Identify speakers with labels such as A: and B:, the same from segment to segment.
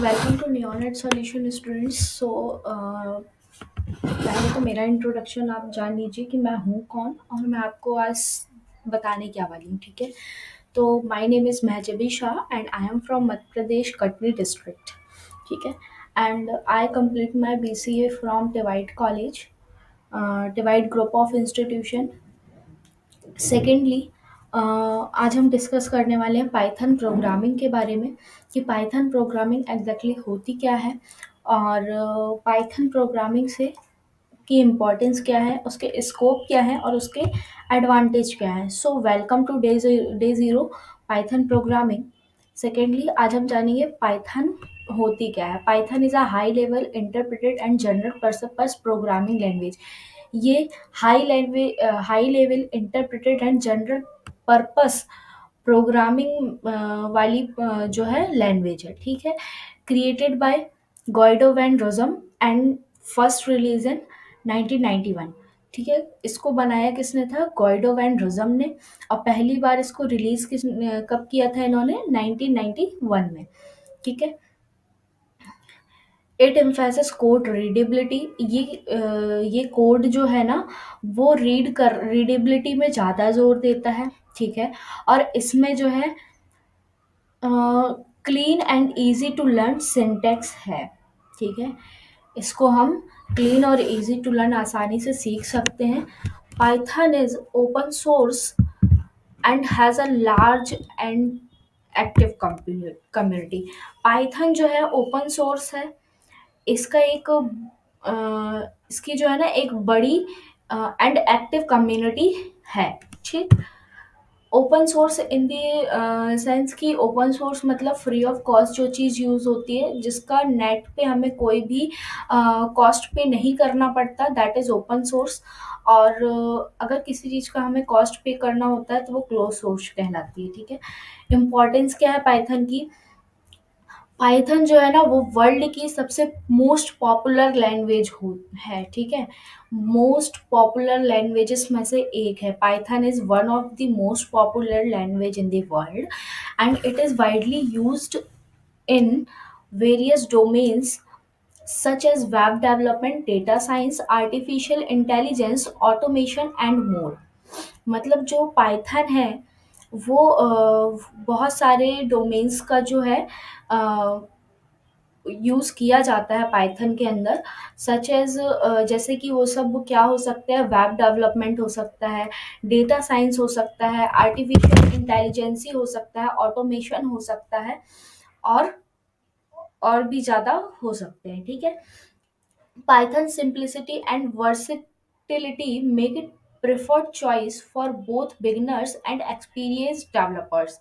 A: Welcome to Neonet solution students. पहले तो मेरा इंट्रोडक्शन आप जान लीजिए कि मैं हूँ कौन और मैं आपको आज बताने क्या वाली हूँ। ठीक है, तो my name is Mahjabi Shah and I am from Madhya Pradesh Katni district. ठीक है, and I complete my BCA from टिवाइट कॉलेज, टिवाइट ग्रुप ऑफ इंस्टीट्यूशन। सेकेंडली, आज हम डिस्कस करने वाले हैं पाइथन प्रोग्रामिंग के बारे में कि पाइथन प्रोग्रामिंग एग्जैक्टली होती क्या है और पाइथन प्रोग्रामिंग से की इम्पोर्टेंस क्या है, उसके स्कोप क्या है और उसके एडवांटेज क्या है। So welcome to day zero Python programming. Secondly, आज हम जानेंगे पाइथन होती क्या है। Python is a high level interpreted and general purpose programming language. ये high level interpreted and general purpose programming वाली जो है लैंग्वेज है। ठीक है, created by Guido van Rossum and first release in 1991। ठीक है, इसको बनाया किसने था? गॉइडो वैन रोजम ने। और पहली बार इसको रिलीज कब किया था इन्होंने? 1991 में। ठीक है, इट एम्फेसिस कोड रीडेबिलिटी। ये कोड जो है ना, वो रीडेबिलिटी में ज़्यादा जोर देता है। ठीक है, और इसमें जो है clean and easy to learn syntax है। ठीक है, इसको हम क्लीन और इजी टू लर्न आसानी से सीख सकते हैं। Python is open source and has a large and active community. Python जो है ओपन सोर्स है। इसका एक इसकी जो है ना एक बड़ी एंड एक्टिव कम्युनिटी है। ठीक, open source in the sense की ओपन सोर्स मतलब फ्री ऑफ कॉस्ट जो चीज़ यूज़ होती है, जिसका नेट पे हमें कोई भी कॉस्ट पे नहीं करना पड़ता, दैट इज़ ओपन सोर्स। और अगर किसी चीज़ का हमें कॉस्ट पे करना होता है तो वो क्लोज सोर्स कहलाती है। ठीक है, इम्पॉर्टेंस क्या है पाइथन की? पाइथन जो है ना वो वर्ल्ड की सबसे मोस्ट पॉपुलर लैंग्वेज हो है। ठीक है, मोस्ट पॉपुलर लैंग्वेजेस में से एक है। Python is one of the most popular language in the world and it is widely used in various domains such as web development, data science, artificial intelligence, automation and more। मतलब जो Python है वो बहुत सारे domains का जो है use किया जाता है पाइथन के अंदर। सच एज जैसे कि वो सब क्या हो सकते हैं? वेब डेवलपमेंट हो सकता है, डेटा साइंस हो सकता है, आर्टिफिशियल इंटेलिजेंसी हो सकता है, ऑटोमेशन हो सकता है और भी ज़्यादा हो सकते हैं। ठीक है, Python simplicity and versatility make it preferred choice for both beginners and experienced developers।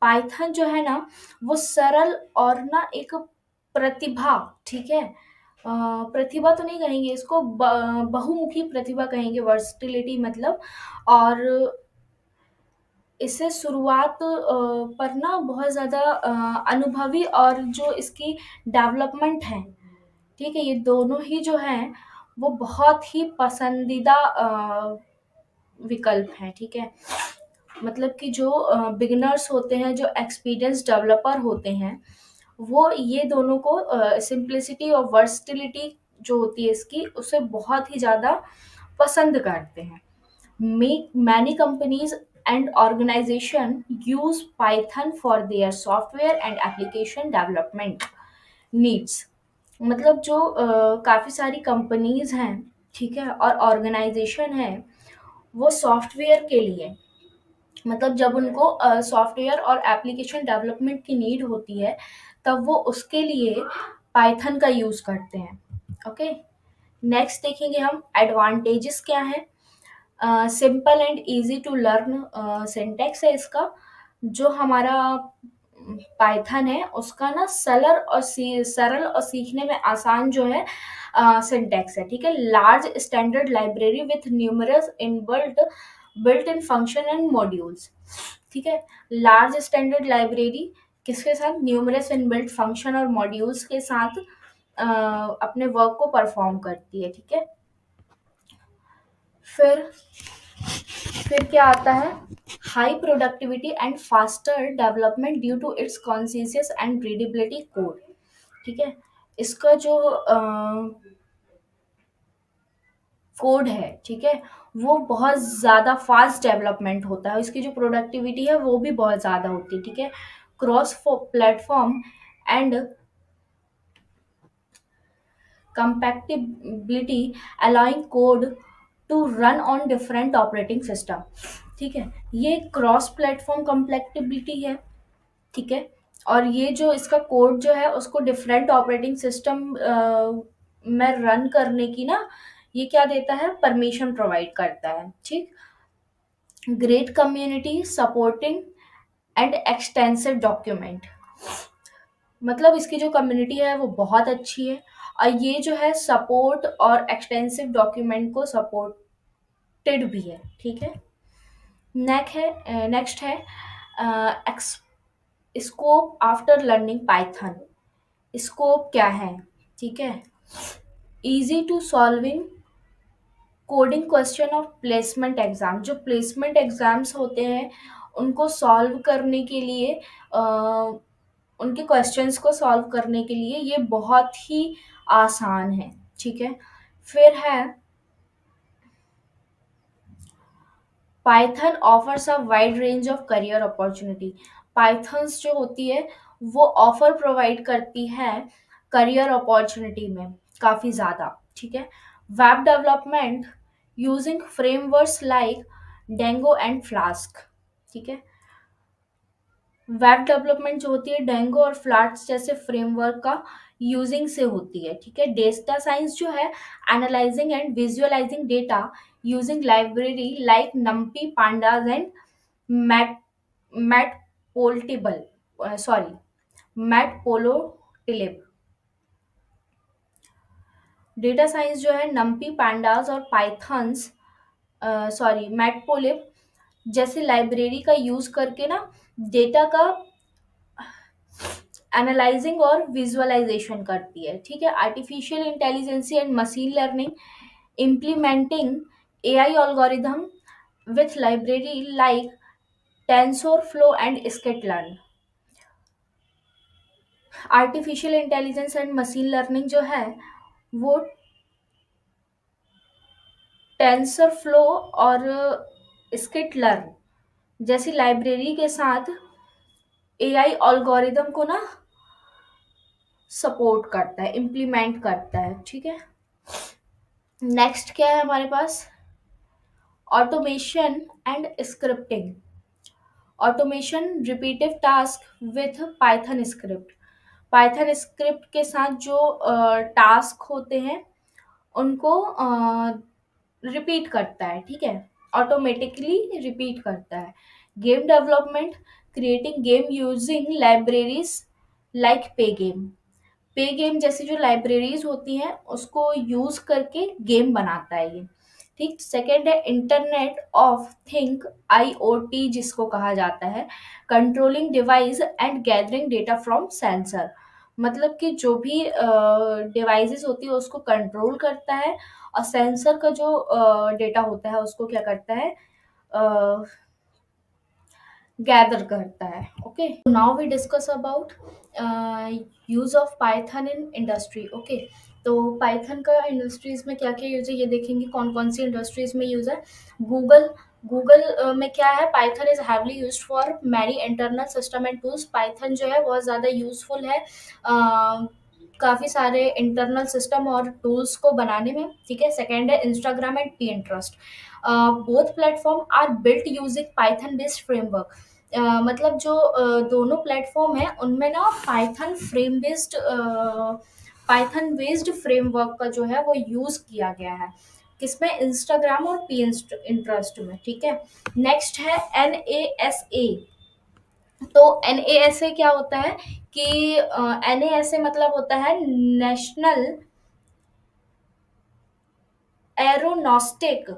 A: Python जो है ना वो सरल और ना एक प्रतिभा, ठीक है, प्रतिभा तो नहीं कहेंगे इसको, बहुमुखी प्रतिभा कहेंगे, वर्सटिलिटी मतलब। और इसे शुरुआत पर ना बहुत ज़्यादा अनुभवी और जो इसकी डेवलपमेंट है, ठीक है, ये दोनों ही जो हैं वो बहुत ही पसंदीदा विकल्प हैं। ठीक है, मतलब कि जो बिगिनर्स होते हैं, जो एक्सपीरियंस डेवलपर होते हैं, वो ये दोनों को सिंप्लिसिटी और वर्सटिलिटी जो होती है इसकी, उसे बहुत ही ज़्यादा पसंद करते हैं। Many companies and organization use Python for their software and application development needs। मतलब जो काफ़ी सारी कंपनीज हैं, ठीक है, और ऑर्गेनाइजेशन है, वो सॉफ्टवेयर के लिए, मतलब जब उनको सॉफ्टवेयर और एप्लीकेशन डेवलपमेंट की नीड होती है तब वो उसके लिए पाइथन का यूज़ करते हैं। ओके, नेक्स्ट देखेंगे हम एडवांटेजेस क्या है। Simple and easy to learn syntax है इसका। जो हमारा पाइथन है उसका ना सरल और सीखने में आसान जो है सिंटेक्स है। ठीक है, large standard library with numerous built in function and modules. ठीक है, लार्ज स्टैंडर्ड लाइब्रेरी किसके साथ? न्यूमरस इनबिल्ट फंक्शन और मॉड्यूल्स के साथ अपने वर्क को परफॉर्म करती है। ठीक है, फिर क्या आता है? High productivity and faster development due to its conscious and readability code. ठीक है। इसका जो कोड है, ठीक है, वो बहुत ज़्यादा फास्ट डेवलपमेंट होता है, इसकी जो प्रोडक्टिविटी है वो भी बहुत ज़्यादा होती है, ठीक है। Cross platform and compatibility allowing code to run on different operating system, ठीक है। ये क्रॉस प्लेटफॉर्म compatibility है, ठीक है। और ये जो इसका कोड जो है उसको डिफरेंट ऑपरेटिंग सिस्टम में रन करने की ना, ये क्या देता है, परमिशन प्रोवाइड करता है, ठीक। Great community supporting and extensive document, मतलब इसकी जो कम्युनिटी है वो बहुत अच्छी है, और ये जो है सपोर्ट और एक्सटेंसिव डॉक्यूमेंट को सपोर्टेड भी है, ठीक है। नेक्स्ट है scope after learning Python. Scope क्या है, ठीक है, easy to solving coding question of placement exam, जो प्लेसमेंट एग्जाम्स होते हैं उनको सॉल्व करने के लिए, उनके क्वेश्चंस को सॉल्व करने के लिए ये बहुत ही आसान है, ठीक है। फिर है Python offers a wide range of career opportunity. Pythons जो होती है वो ऑफर प्रोवाइड करती है करियर अपॉर्चुनिटी में काफ़ी ज़्यादा, ठीक है। Web development using frameworks like Django and Flask, ठीक है। वेब डेवलपमेंट जो होती है डेंगो और फ्लास्क जैसे फ्रेमवर्क का यूजिंग से होती है, ठीक है। डेटा साइंस जो है analysing and visualising data using library like NumPy pandas and mat Matplotlib sorry Matplotlib. Data science जो है नम्पी पांडास और पाइथन्स मैटपोलिब जैसे लाइब्रेरी का यूज करके ना डेटा का एनालाइजिंग और विजुअलाइजेशन करती है, ठीक है। Artificial intelligence and machine learning implementing AI algorithm with library like TensorFlow and scikit learn. Artificial intelligence and machine learning जो है वो टेंसरफ्लो और स्किट-लर्न जैसी लाइब्रेरी के साथ एआई एल्गोरिदम को ना सपोर्ट करता है, इम्प्लीमेंट करता है, ठीक है। नेक्स्ट क्या है हमारे पास, automation and scripting. Automation repetitive task with Python script. Python script के साथ जो टास्क होते हैं उनको रिपीट करता है, ठीक है, ऑटोमेटिकली रिपीट करता है। Game development creating game using libraries like पे गेम। पे गेम जैसी जो लाइब्रेरीज होती हैं उसको यूज करके गेम बनाता है ये, ठीक। सेकेंड है इंटरनेट ऑफ थिंग, आईओटी जिसको कहा जाता है, controlling device and gathering data from sensor. मतलब कि जो भी डिवाइसेस होती है उसको कंट्रोल करता है, और सेंसर का जो डेटा होता है उसको क्या करता है, गैदर करता है, okay. Now we discuss about use of Python in industry, okay. तो पाइथन का इंडस्ट्रीज में क्या क्या यूज है ये देखेंगे, कौन कौन सी इंडस्ट्रीज में यूज है। गूगल गूगल में क्या है, Python is heavily use for many internal system and tools. Python जो है बहुत ज़्यादा यूजफुल है काफ़ी सारे इंटरनल सिस्टम और टूल्स को बनाने में, ठीक है। सेकेंड है Instagram and Pinterest, both platform are built using Python based framework. मतलब जो दोनों प्लेटफॉर्म है उनमें ना पाइथन बेस्ड फ्रेमवर्क का जो है वो यूज किया गया है, किसमें, इंस्टाग्राम और पी इंटरेस्ट में, ठीक है। नेक्स्ट है एन ए एस ए। तो एन क्या होता है कि एन मतलब होता है national aeronautic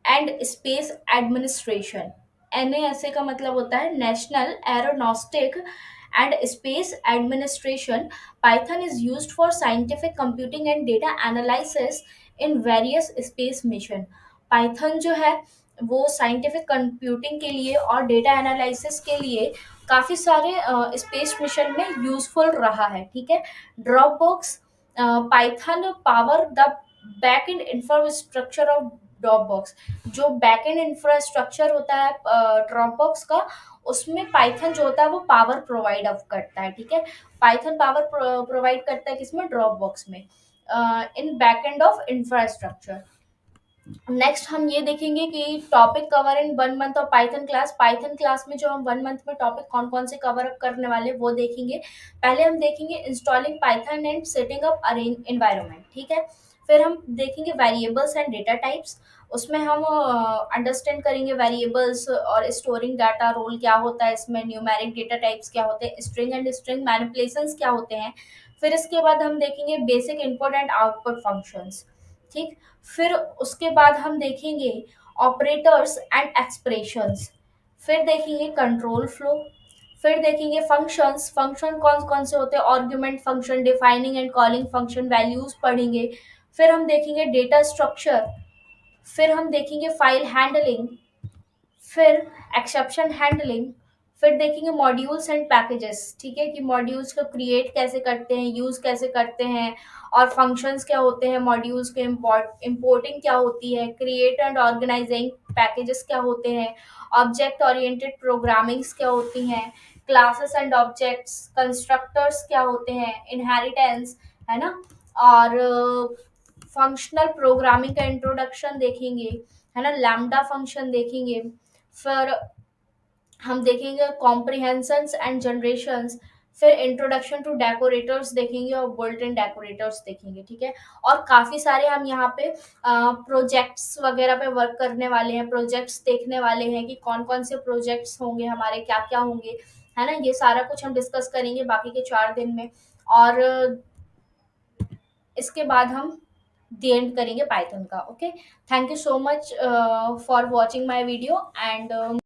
A: and space administration. NSA का मतलब होता है national aeronautic and space administration. Python is used for scientific computing and data analysis in various space mission. Python जो है वो साइंटिफिक कंप्यूटिंग के लिए और डेटा एनालिसिस के लिए काफ़ी सारे स्पेस मिशन में यूजफुल रहा है, ठीक है। Dropbox Python power the back and infrastructure of Dropbox. जो बैक एंड इंफ्रास्ट्रक्चर होता है ड्रॉपबॉक्स का, उसमें पाइथन जो होता है वो पावर प्रोवाइड करता है, ठीक है। पाइथन पावर प्रोवाइड करता है किसमें, ड्रॉपबॉक्स में, in back end of infrastructure. Next हम ये देखेंगे कि topic cover in 1 month of Python class. Python class में जो हम 1 मंथ में टॉपिक कौन कौन से कवर अप करने वाले वो देखेंगे। पहले हम देखेंगे installing Python and setting up arrange environment, ठीक है। फिर हम देखेंगे वेरिएबल्स एंड डेटा टाइप्स। उसमें हम अंडरस्टैंड करेंगे वेरिएबल्स और स्टोरिंग डाटा रोल क्या होता है इसमें, न्यूमेरिक डेटा टाइप्स क्या होते हैं, स्ट्रिंग एंड स्ट्रिंग मैनिपुलेशंस क्या होते हैं। फिर इसके बाद हम देखेंगे basic input and output functions, ठीक। फिर उसके बाद हम देखेंगे ऑपरेटर्स एंड एक्सप्रेशंस। फिर देखेंगे कंट्रोल फ्लो। फिर देखेंगे फंक्शंस, फंक्शन कौन कौन से होते हैं, argument function, defining and calling function, values पढ़ेंगे। फिर हम देखेंगे डेटा स्ट्रक्चर। फिर हम देखेंगे फाइल हैंडलिंग। फिर एक्सेप्शन हैंडलिंग। फिर देखेंगे मॉड्यूल्स एंड पैकेजेस, ठीक है, कि मॉड्यूल्स को क्रिएट कैसे करते हैं, यूज कैसे करते हैं, और फंक्शंस क्या होते हैं, मॉड्यूल्स के इंपोर्टिंग क्या होती है, क्रिएट एंड ऑर्गेनाइजिंग पैकेजेस क्या होते हैं, ऑब्जेक्ट ओरिएंटेड प्रोग्रामिंग्स क्या होती हैं, क्लासेस एंड ऑब्जेक्ट्स, कंस्ट्रक्टर्स क्या होते हैं, इनहेरिटेंस, है ना, और फंक्शनल प्रोग्रामिंग का इंट्रोडक्शन देखेंगे, है ना, लैम्डा फंक्शन देखेंगे। फिर हम देखेंगे कॉम्प्रिहेंशंस एंड जनरेशंस। फिर इंट्रोडक्शन टू डेकोरेटर्स देखेंगे और बुल्ट-इन डेकोरेटर्स देखेंगे, ठीक है। और काफ़ी सारे हम यहाँ पे प्रोजेक्ट्स वगैरह पे वर्क करने वाले हैं, प्रोजेक्ट्स देखने वाले हैं कि कौन कौन से प्रोजेक्ट्स होंगे हमारे, क्या क्या होंगे, है ना। ये सारा कुछ हम डिस्कस करेंगे बाकी के 4 दिन में। और इसके बाद हम दी एंड करेंगे पाइथन का। Okay, thank you so much for watching my video and